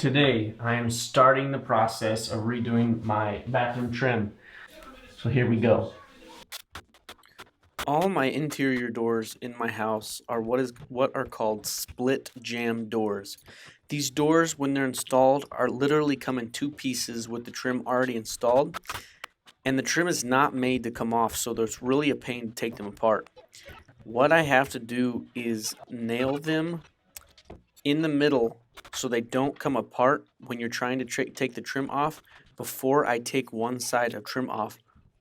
Today, I am starting the process of redoing my bathroom trim. So here we go. All my interior doors in my house are what are called split jamb doors. These doors, when they're installed, are literally come in two pieces with the trim already installed, and the trim is not made to come off, so there's really a pain to take them apart. What I have to do is nail them in the middle so they don't come apart when you're trying to take the trim off before I take one side of trim off,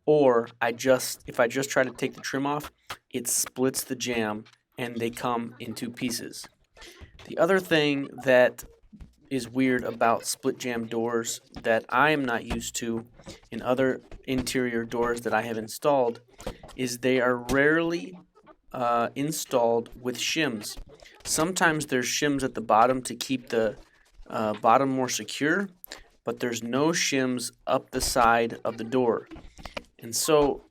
or if I just try to take the trim off, it splits the jamb and they come in two pieces. The other thing that is weird about split jamb doors that I am not used to in other interior doors that I have installed is they are rarely installed with shims. Sometimes there's shims at the bottom to keep the bottom more secure, but there's no shims up the side of the door. And so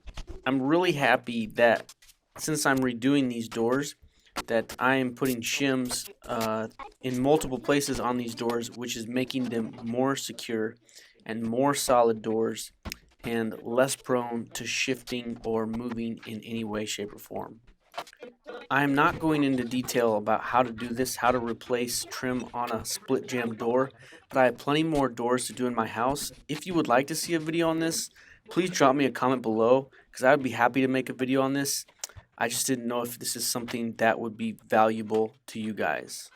I'm really happy that since I'm redoing these doors, that I am putting shims in multiple places on these doors, which is making them more secure and more solid doors and less prone to shifting or moving in any way, shape, or form. I am not going into detail about how to do this, how to replace trim on a split jamb door, but I have plenty more doors to do in my house. If you would like to see a video on this, please drop me a comment below because I would be happy to make a video on this. I just didn't know if this is something that would be valuable to you guys.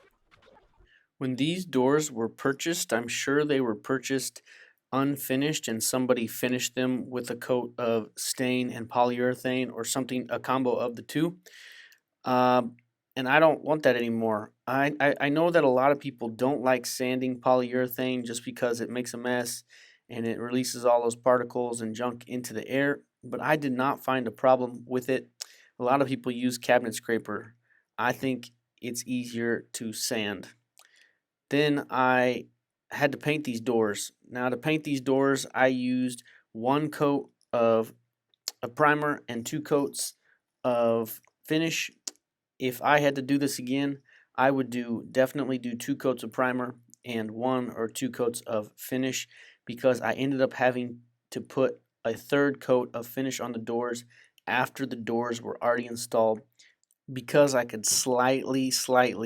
When these doors were purchased, I'm sure they were purchased unfinished and somebody finished them with a coat of stain and polyurethane or something, a combo of the two. And I don't want that anymore. I know that a lot of people don't like sanding polyurethane just because it makes a mess and it releases all those particles and junk into the air, but I did not find a problem with it. A lot of people use cabinet scraper. I think it's easier to sand. Then I had to paint these doors. Now to paint these doors, I used one coat of a primer and two coats of finish. If I had to do this again, I would definitely do two coats of primer and one or two coats of finish because I ended up having to put a third coat of finish on the doors after the doors were already installed because I could slightly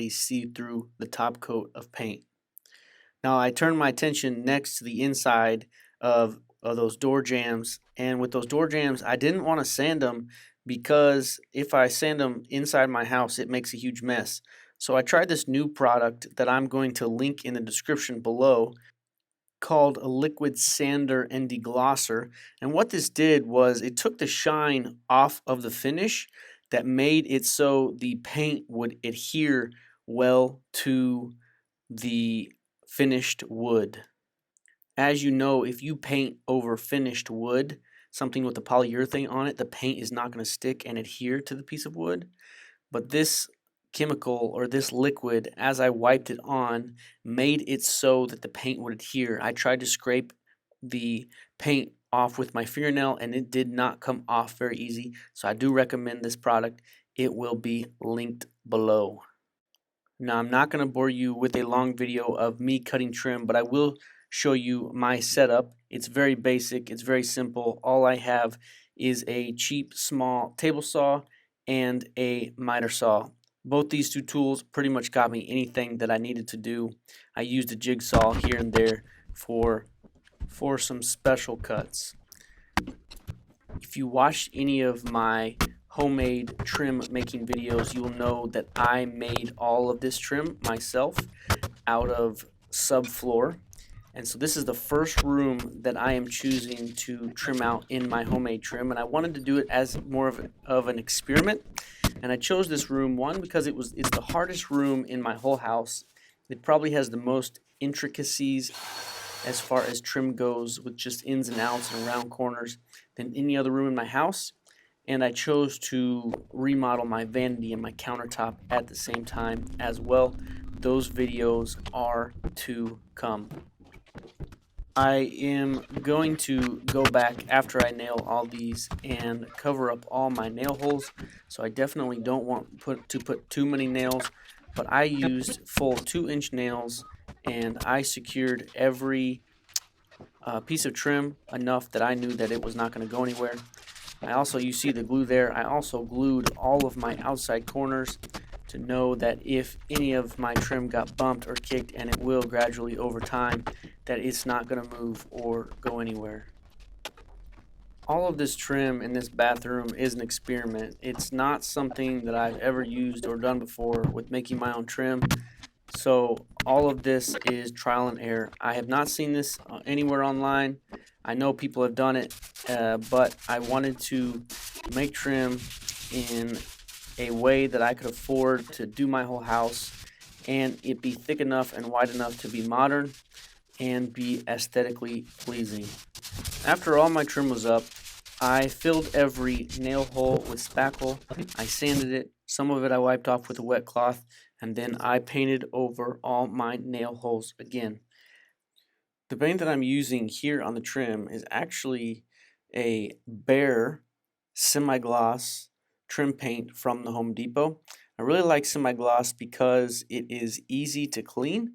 see through the top coat of paint. Now I turned my attention next to the inside of those door jambs, and with those door jambs I didn't want to sand them because if I sand them inside my house it makes a huge mess. So I tried this new product that I'm going to link in the description below called a liquid sander and deglosser, and what this did was it took the shine off of the finish that made it so the paint would adhere well to the finished wood. As you know, if you paint over finished wood, something with the polyurethane on it, the paint is not going to stick and adhere to the piece of wood. But this chemical or this liquid, as I wiped it on, made it so that the paint would adhere. I tried to scrape the paint off with my fingernail and it did not come off very easy. So I do recommend this product. It will be linked below. Now I'm not going to bore you with a long video of me cutting trim, but I will show you my setup. It's very basic, it's very simple. All I have is a cheap small table saw and a miter saw. Both these two tools pretty much got me anything that I needed to do. I used a jigsaw here and there for some special cuts. If you watched any of my homemade trim making videos, you will know that I made all of this trim myself out of subfloor. And so this is the first room that I am choosing to trim out in my homemade trim, and I wanted to do it as more of an experiment. And I chose this room, one, because it's the hardest room in my whole house. It probably has the most intricacies as far as trim goes, with just ins and outs and round corners, than any other room in my house. And I chose to remodel my vanity and my countertop at the same time as well. Those videos are to come. I am going to go back after I nail all these and cover up all my nail holes. So I definitely don't want to put too many nails, but I used full 2-inch nails and I secured every piece of trim enough that I knew that it was not going to go anywhere. You see the glue there, I also glued all of my outside corners to know that if any of my trim got bumped or kicked, and it will gradually over time, that it's not going to move or go anywhere. All of this trim in this bathroom is an experiment. It's not something that I've ever used or done before with making my own trim. So all of this is trial and error. I have not seen this anywhere online. I know people have done it, but I wanted to make trim in a way that I could afford to do my whole house and it be thick enough and wide enough to be modern and be aesthetically pleasing. After all my trim was up, I filled every nail hole with spackle. I sanded it. Some of it I wiped off with a wet cloth, and then I painted over all my nail holes again. The paint that I'm using here on the trim is actually a Bare semi-gloss trim paint from the Home Depot. I really like semi-gloss because it is easy to clean,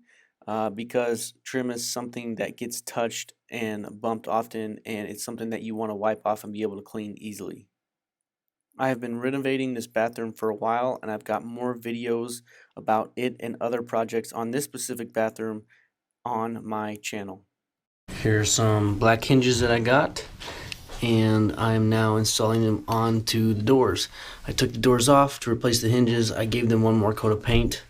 because trim is something that gets touched and bumped often, and it's something that you want to wipe off and be able to clean easily. I have been renovating this bathroom for a while, and I've got more videos about it and other projects on this specific bathroom on my channel. Here's some black hinges that I got, and I'm now installing them onto the doors. I took the doors off to replace the hinges. I gave them one more coat of paint,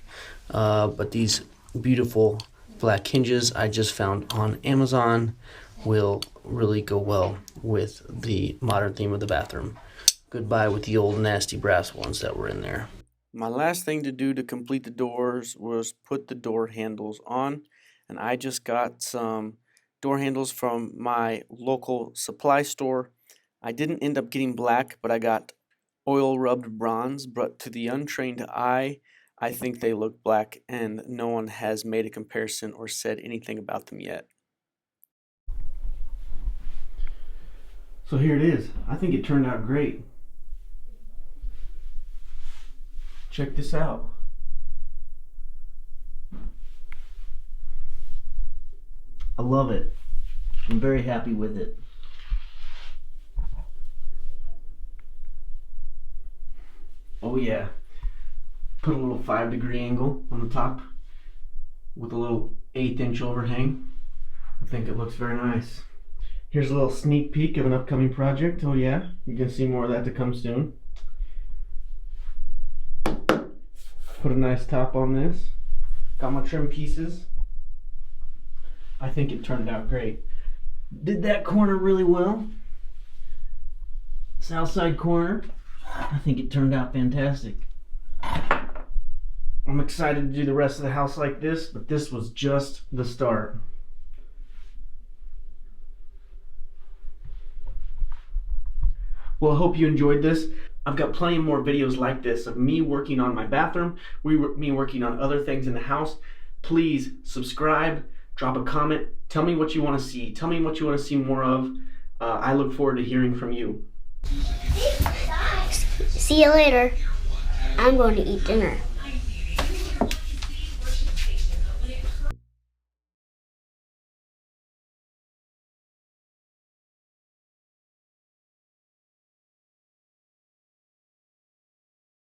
but these beautiful black hinges I just found on Amazon will really go well with the modern theme of the bathroom. Goodbye with the old nasty brass ones that were in there. My last thing to do to complete the doors was put the door handles on, and I just got some door handles from my local supply store. I didn't end up getting black, but I got oil rubbed bronze, but to the untrained eye, I think they look black, and no one has made a comparison or said anything about them yet. So here it is. I think it turned out great. Check this out. I love it. I'm very happy with it. Oh yeah. Put a little 5-degree angle on the top with a little 1/8 inch overhang. I think it looks very nice. Here's a little sneak peek of an upcoming project. Oh yeah, you can see more of that to come soon. Put a nice top on this. Got my trim pieces. I think it turned out great. Did that corner really well. South side corner. I think it turned out fantastic. I'm excited to do the rest of the house like this, but this was just the start. Well, I hope you enjoyed this. I've got plenty more videos like this of me working on my bathroom, me working on other things in the house. Please subscribe, drop a comment, tell me what you want to see, tell me what you want to see more of. I look forward to hearing from you. See you later. I'm going to eat dinner.